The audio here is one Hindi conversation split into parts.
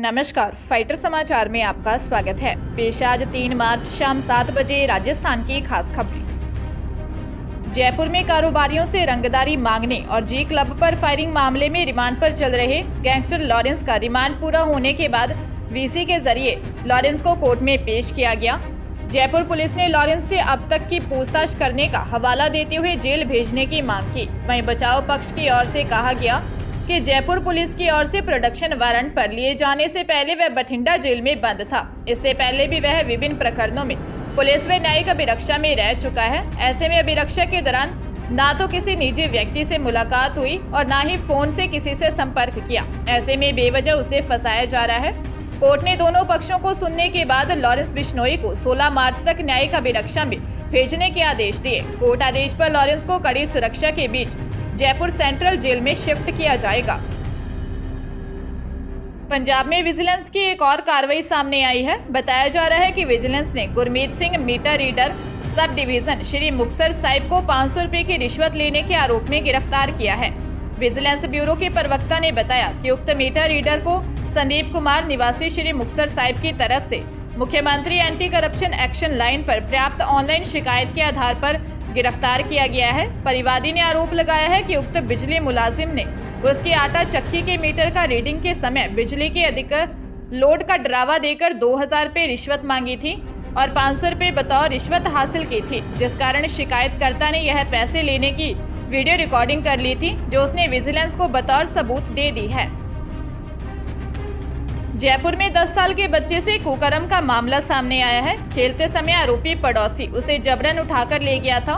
नमस्कार, फाइटर समाचार में आपका स्वागत है। पेश आज 3 मार्च शाम 7 बजे राजस्थान की खास खबरें। जयपुर में कारोबारियों से रंगदारी मांगने और जी क्लब पर फायरिंग मामले में रिमांड पर चल रहे गैंगस्टर लॉरेंस का रिमांड पूरा होने के बाद वीसी के जरिए लॉरेंस को कोर्ट में पेश किया गया। जयपुर पुलिस ने लॉरेंस से अब तक की पूछताछ करने का हवाला देते हुए जेल भेजने की मांग की। वहीं बचाव पक्ष की ओर से कहा गया कि जयपुर पुलिस की ओर से प्रोडक्शन वारंट पर लिए जाने से पहले वह बठिंडा जेल में बंद था। इससे पहले भी वह विभिन्न प्रकरणों में पुलिस व न्यायिक अभिरक्षा में रह चुका है। ऐसे में अभिरक्षा के दौरान ना तो किसी निजी व्यक्ति से मुलाकात हुई और ना ही फोन से किसी से संपर्क किया। ऐसे में बेवजह उसे फंसाया जा रहा है। कोर्ट ने दोनों पक्षों को सुनने के बाद लॉरेंस बिश्नोई को 16 मार्च तक न्यायिक अभिरक्षा में भेजने के आदेश दिए। कोर्ट आदेश पर लॉरेंस को कड़ी सुरक्षा के बीच जयपुर सेंट्रल जेल में शिफ्ट किया जाएगा। पंजाब में विजिलेंस की एक और कार्रवाई सामने आई है। बताया जा रहा है कि विजिलेंस ने Gurmeet Singh meter reader sub division Shri Muktsar Sahib को 500 रुपए की रिश्वत लेने के आरोप में गिरफ्तार किया है। विजिलेंस ब्यूरो के प्रवक्ता ने बताया कि उक्त मीटर रीडर को संदीप कुमार निवासी श्री मुक्तसर साहिब की तरफ से मुख्यमंत्री एंटी करप्शन एक्शन लाइन पर प्राप्त ऑनलाइन शिकायत के आधार पर गिरफ्तार किया गया है। परिवादी ने आरोप लगाया है कि उक्त बिजली मुलाजिम ने उसकी आटा चक्की के मीटर का रीडिंग के समय बिजली के अधिक लोड का डरावा देकर 2000 रुपए रिश्वत मांगी थी और 500 रुपए बतौर रिश्वत हासिल की थी, जिस कारण शिकायतकर्ता ने यह पैसे लेने की वीडियो रिकॉर्डिंग कर ली थी, जो उसने विजिलेंस को बतौर सबूत दे दी है। जयपुर में 10 साल के बच्चे से कुकर्म का मामला सामने आया है। खेलते समय आरोपी पड़ोसी उसे जबरन उठाकर ले गया था।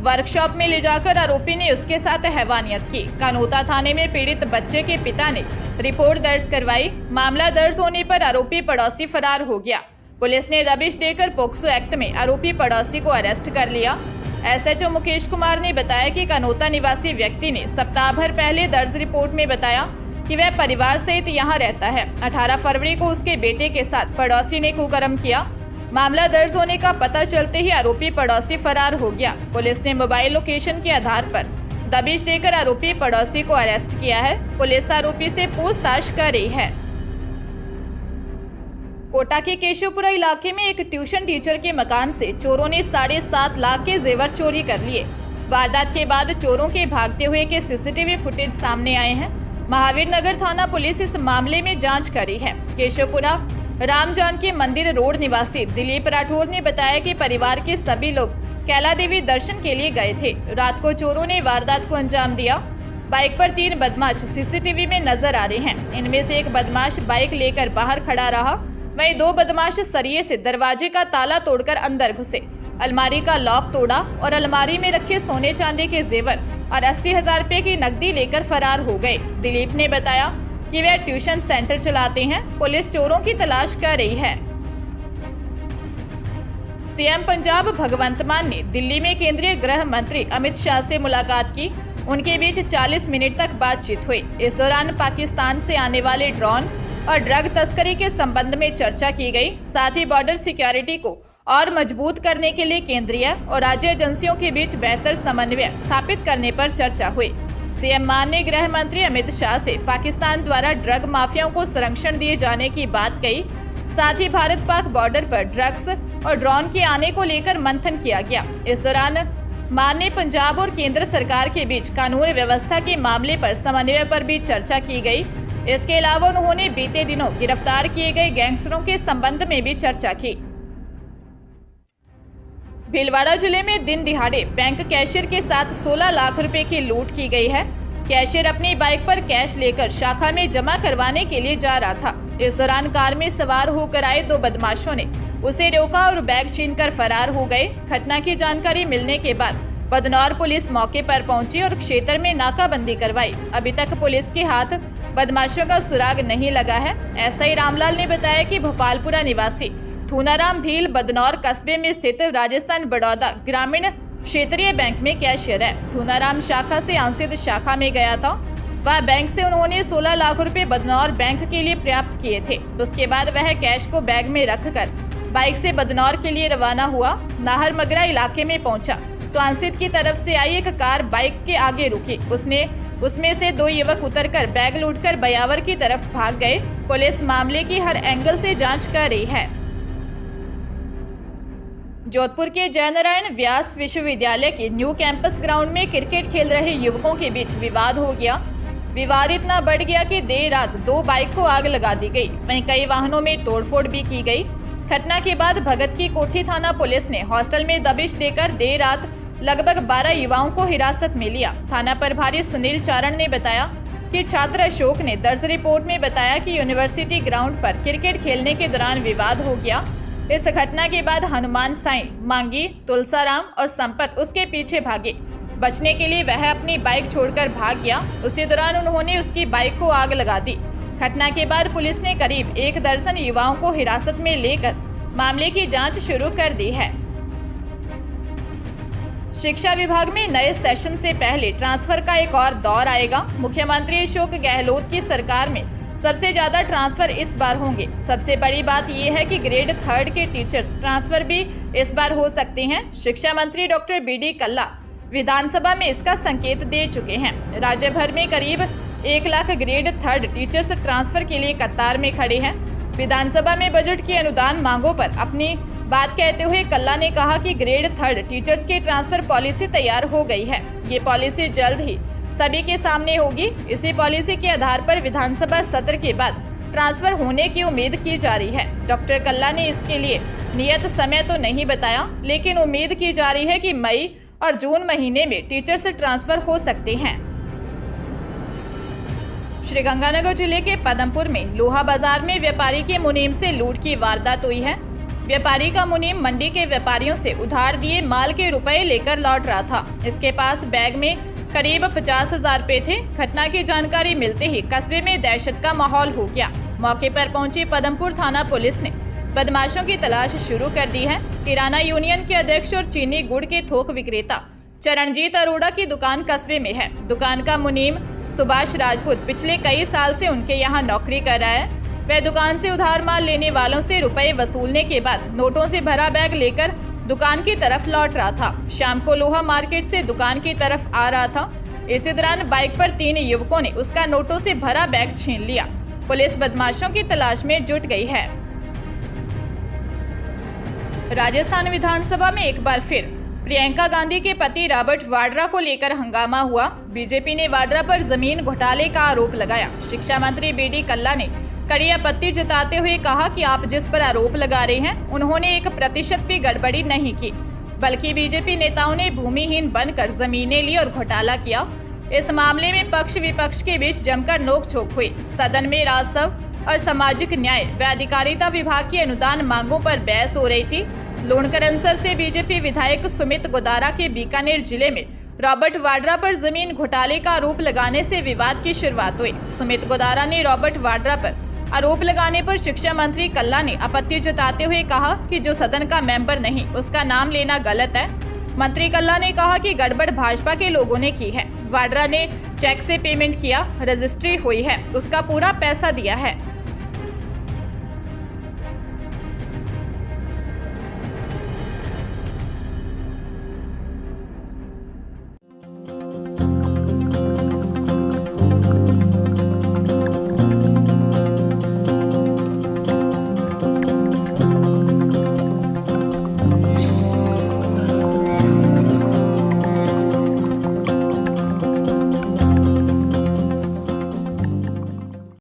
वर्कशॉप में ले जाकर आरोपी ने उसके साथ हैवानियत की। कानोता थाने में पीड़ित बच्चे के पिता ने रिपोर्ट दर्ज करवाई। मामला दर्ज होने पर आरोपी पड़ोसी फरार हो गया। पुलिस ने दबिश देकर पोक्सो एक्ट में आरोपी पड़ोसी को अरेस्ट कर लिया। एसएचओ मुकेश कुमार ने बताया कि कानोता निवासी व्यक्ति ने सप्ताह भर पहले दर्ज रिपोर्ट में बताया कि वह परिवार सहित यहाँ रहता है। 18 फरवरी को उसके बेटे के साथ पड़ोसी ने कुकर्म किया। मामला दर्ज होने का पता चलते ही आरोपी पड़ोसी फरार हो गया। पुलिस ने मोबाइल लोकेशन के आधार पर दबिश देकर आरोपी पड़ोसी को अरेस्ट किया है। पुलिस आरोपी से पूछताछ कर रही है। कोटा के केशवपुरा इलाके में एक ट्यूशन टीचर के मकान से चोरों ने 7.5 लाख के जेवर चोरी कर लिए। वारदात के बाद चोरों के भागते हुए के सीसीटीवी फुटेज सामने आए हैं। महावीर नगर थाना पुलिस इस मामले में जांच कर रही है। केशवपुरा राम जानकी मंदिर रोड निवासी दिलीप राठौर ने बताया कि परिवार के सभी लोग कैला देवी दर्शन के लिए गए थे। रात को चोरों ने वारदात को अंजाम दिया। बाइक पर 3 बदमाश सीसीटीवी में नजर आ रहे हैं। इनमें से एक बदमाश बाइक लेकर बाहर खड़ा रहा, वहीं 2 बदमाश सरिये से दरवाजे का ताला तोड़कर अंदर घुसे, अलमारी का लॉक तोड़ा और अलमारी में रखे सोने चांदी के जेवर और 80,000 रुपए की नकदी लेकर फरार हो गए। दिलीप ने बताया कि वे ट्यूशन सेंटर चलाते हैं। पुलिस चोरों की तलाश कर रही है। सीएम पंजाब भगवंत मान ने दिल्ली में केंद्रीय गृह मंत्री अमित शाह से मुलाकात की। उनके बीच 40 मिनट तक बातचीत हुई। इस दौरान पाकिस्तान से आने वाले ड्रोन और ड्रग तस्करी के संबंध में चर्चा की गई। साथ ही बॉर्डर सिक्योरिटी को और मजबूत करने के लिए केंद्रीय और राज्य एजेंसियों के बीच बेहतर समन्वय स्थापित करने पर चर्चा हुई। सीएम मान ने गृह मंत्री अमित शाह से पाकिस्तान द्वारा ड्रग माफियाओं को संरक्षण दिए जाने की बात कही। साथ ही भारत पाक बॉर्डर पर ड्रग्स और ड्रोन के आने को लेकर मंथन किया गया। इस दौरान मान ने पंजाब और केंद्र सरकार के बीच कानून व्यवस्था के मामले पर समन्वय पर भी चर्चा की गई। इसके अलावा उन्होंने बीते दिनों गिरफ्तार किए गए गैंगस्टरों के संबंध में भी चर्चा की। भीलवाड़ा जिले में दिन दिहाड़े बैंक कैशियर के साथ 16 लाख रुपए की लूट की गई है। कैशियर अपनी बाइक पर कैश लेकर शाखा में जमा करवाने के लिए जा रहा था। इस दौरान कार में सवार होकर आए 2 बदमाशों ने उसे रोका और बैग छीनकर फरार हो गए। घटना की जानकारी मिलने के बाद बदनौर पुलिस मौके पर पहुंची और क्षेत्र में नाकाबंदी करवाई। अभी तक पुलिस के हाथ बदमाशों का सुराग नहीं लगा है। एसआई रामलाल ने बताया कि भोपालपुरा निवासी थूनाराम भील बदनौर कस्बे में स्थित राजस्थान बड़ौदा ग्रामीण क्षेत्रीय बैंक में कैशियर है। थूनाराम शाखा से अंसित शाखा में गया था। वह बैंक से उन्होंने 16 लाख रुपए बदनौर बैंक के लिए प्राप्त किए थे। उसके बाद वह कैश को बैग में रखकर बाइक से बदनौर के लिए रवाना हुआ। नाहर मगरा इलाके में पहुंचा तो अंसित की तरफ से आई एक कार बाइक के आगे रुकी। उसमें से 2 युवक उतरकर बैग लूटकर बयावर की तरफ भाग गए। पुलिस मामले की हर एंगल से जांच कर रही है। जोधपुर के जयनारायण व्यास विश्वविद्यालय के न्यू कैंपस ग्राउंड में क्रिकेट खेल रहे युवकों के बीच विवाद हो गया। विवाद इतना बढ़ गया कि देर रात 2 बाइक को आग लगा दी गई। वहीं कई वाहनों में तोड़फोड़ भी की गई। घटना के बाद भगत की कोठी थाना पुलिस ने हॉस्टल में दबिश देकर देर रात लगभग 12 युवाओं को हिरासत में लिया। थाना प्रभारी सुनील चारण ने बताया कि छात्र अशोक ने दर्ज रिपोर्ट में बताया कि यूनिवर्सिटी ग्राउंड पर क्रिकेट खेलने के दौरान विवाद हो गया। इस घटना के बाद हनुमान साईं, मांगी, तुलसाराम और संपत उसके पीछे भागे। बचने के लिए वह अपनी बाइक छोड़कर भाग गया। उसी दौरान उन्होंने उसकी बाइक को आग लगा दी। घटना के बाद पुलिस ने करीब 1 दर्जन युवाओं को हिरासत में लेकर मामले की जांच शुरू कर दी है। शिक्षा विभाग में नए सेशन से पहले ट्रांसफर का एक और दौर आएगा। मुख्यमंत्री अशोक गहलोत की सरकार में सबसे ज्यादा ट्रांसफर इस बार होंगे। सबसे बड़ी बात यह है कि ग्रेड 3 के टीचर्स ट्रांसफर भी इस बार हो सकते हैं। शिक्षा मंत्री डॉक्टर BD कल्ला विधानसभा में इसका संकेत दे चुके हैं। राज्य भर में करीब 1 लाख ग्रेड 3 टीचर्स ट्रांसफर के लिए कतार में खड़े हैं। विधानसभा में बजट की अनुदान मांगों पर अपनी बात कहते हुए कल्ला ने कहा कि ग्रेड 3 टीचर्स की ट्रांसफर पॉलिसी तैयार हो गई है। ये पॉलिसी जल्द ही सभी के सामने होगी। इसी पॉलिसी के आधार पर विधानसभा सत्र के बाद ट्रांसफर होने की उम्मीद की जा रही है। डॉक्टर कल्ला ने इसके लिए नियत समय तो नहीं बताया, लेकिन उम्मीद की जा रही है कि मई और जून महीने में टीचर्स ट्रांसफर हो सकते हैं। श्रीगंगानगर जिले के पदमपुर में लोहा बाजार में व्यापारी के मुनीम से लूट की वारदात हुई है। व्यापारी का मुनीम मंडी के व्यापारियों से उधार दिए माल के रुपए लेकर लौट रहा था। इसके पास बैग में करीब 50,000 रुपए थे। घटना की जानकारी मिलते ही कस्बे में दहशत का माहौल हो गया। मौके पर पहुंची पदमपुर थाना पुलिस ने बदमाशों की तलाश शुरू कर दी है। किराना यूनियन के अध्यक्ष और चीनी गुड़ के थोक विक्रेता चरणजीत अरोड़ा की दुकान कस्बे में है। दुकान का मुनीम सुभाष राजपूत पिछले कई साल से उनके यहाँ नौकरी कर रहा है। वह दुकान से उधार माल लेने वालों से रुपए वसूलने के बाद नोटों से भरा बैग लेकर दुकान की तरफ लौट रहा था। शाम को लोहा मार्केट से दुकान की तरफ आ रहा था। इसी दौरान बाइक पर 3 युवकों ने उसका नोटों से भरा बैग छीन लिया। पुलिस बदमाशों की तलाश में जुट गई है। राजस्थान विधानसभा में एक बार फिर प्रियंका गांधी के पति रॉबर्ट वाड्रा को लेकर हंगामा हुआ। बीजेपी ने वाड्रा पर जमीन घोटाले का आरोप लगाया। शिक्षा मंत्री BD कल्ला ने कड़ी आपत्ति जताते हुए कहा कि आप जिस पर आरोप लगा रहे हैं उन्होंने 1% भी गड़बड़ी नहीं की, बल्कि बीजेपी नेताओं ने भूमिहीन बनकर जमीनें ली और घोटाला किया। इस मामले में पक्ष विपक्ष के बीच जमकर नोकझोंक हुई। सदन में राजस्व और सामाजिक न्याय व अधिकारिता विभाग की अनुदान मांगों पर बहस हो रही थी। लूणकरनसर से बीजेपी विधायक सुमित गोदारा के बीकानेर जिले में रॉबर्ट वाड्रा पर जमीन घोटाले का आरोप लगाने से विवाद की शुरुआत हुई। सुमित गोदारा ने रॉबर्ट वाड्रा पर आरोप लगाने पर शिक्षा मंत्री कल्ला ने आपत्ति जताते हुए कहा कि जो सदन का मेंबर नहीं उसका नाम लेना गलत है। मंत्री कल्ला ने कहा कि गड़बड़ भाजपा के लोगों ने की है। वाड्रा ने चेक से पेमेंट किया, रजिस्ट्री हुई है, उसका पूरा पैसा दिया है।